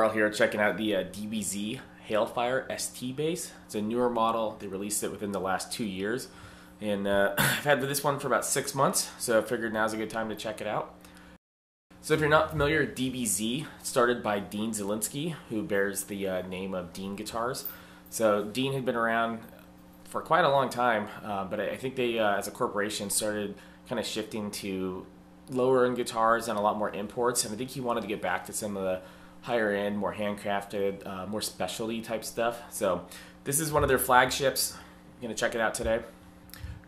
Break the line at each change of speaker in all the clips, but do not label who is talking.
Carl here, checking out the DBZ Hailfire ST bass. It's a newer model. They released it within the last 2 years. And I've had this one for about 6 months, so I figured now's a good time to check it out. So if you're not familiar, DBZ started by Dean Zielinski, who bears the name of Dean Guitars. So Dean had been around for quite a long time, but I think they, as a corporation, started kind of shifting to lower end guitars and a lot more imports, and I think he wanted to get back to some of the higher end, more handcrafted, more specialty type stuff. So this is one of their flagships. I'm going to check it out today.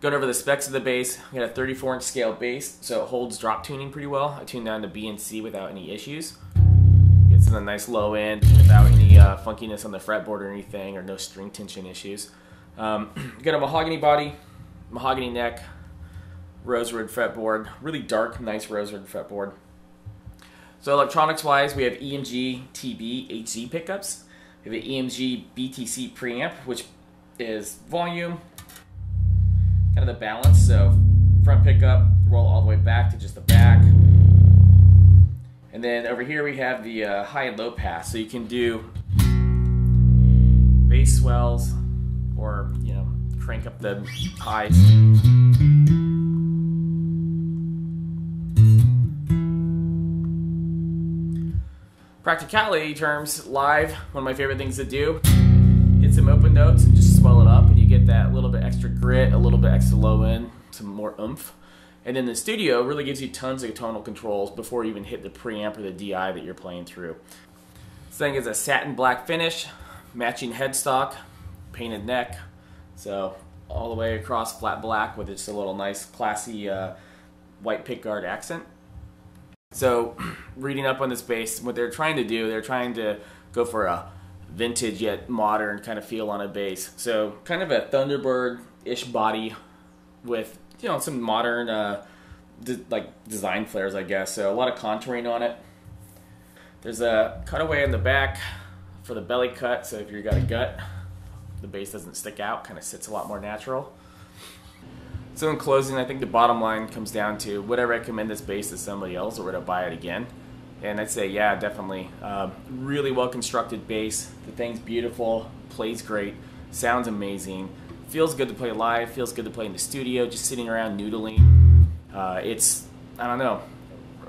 Going over the specs of the bass, we got a 34-inch scale bass, so it holds drop tuning pretty well. I tuned down to B and C without any issues. Gets in a nice low end without any funkiness on the fretboard or anything, or no string tension issues. Got a mahogany body, mahogany neck, rosewood fretboard, really dark, nice rosewood fretboard. So electronics wise, we have EMG, TB, HZ pickups. We have an EMG BTC preamp, which is volume, kind of the balance. So front pickup, roll all the way back to just the back. And then over here we have the high and low pass. So you can do bass swells or, you know, crank up the highs. Practicality terms, live, one of my favorite things to do. Hit some open notes and just swell it up, and you get that little bit extra grit, a little bit extra low end, some more oomph. And then the studio really gives you tons of tonal controls before you even hit the preamp or the DI that you're playing through. This thing is a satin black finish, matching headstock, painted neck, so all the way across flat black with just a little nice classy white pickguard accent. So, reading up on this bass, what they're trying to do, they're trying to go for a vintage yet modern kind of feel on a bass. So, kind of a Thunderbird-ish body with, you know, some modern design flares, I guess. So, a lot of contouring on it. There's a cutaway in the back for the belly cut, so if you've got a gut, the bass doesn't stick out, kind of sits a lot more natural. So in closing, I think the bottom line comes down to, would I recommend this bass to somebody else, or would I buy it again? And I'd say, yeah, definitely. Really well constructed bass. The thing's beautiful, plays great, sounds amazing, feels good to play live, feels good to play in the studio, just sitting around noodling. I don't know,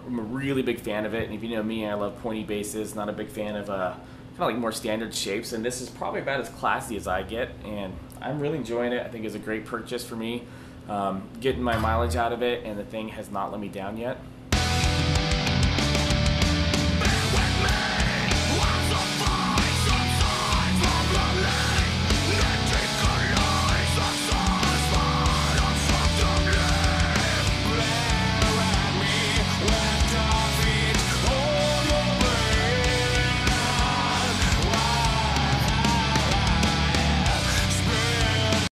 I'm a really big fan of it. And if you know me, I love pointy basses, not a big fan of kind of like more standard shapes. And this is probably about as classy as I get, and I'm really enjoying it. I think it's a great purchase for me. Getting my mileage out of it, and the thing has not let me down yet.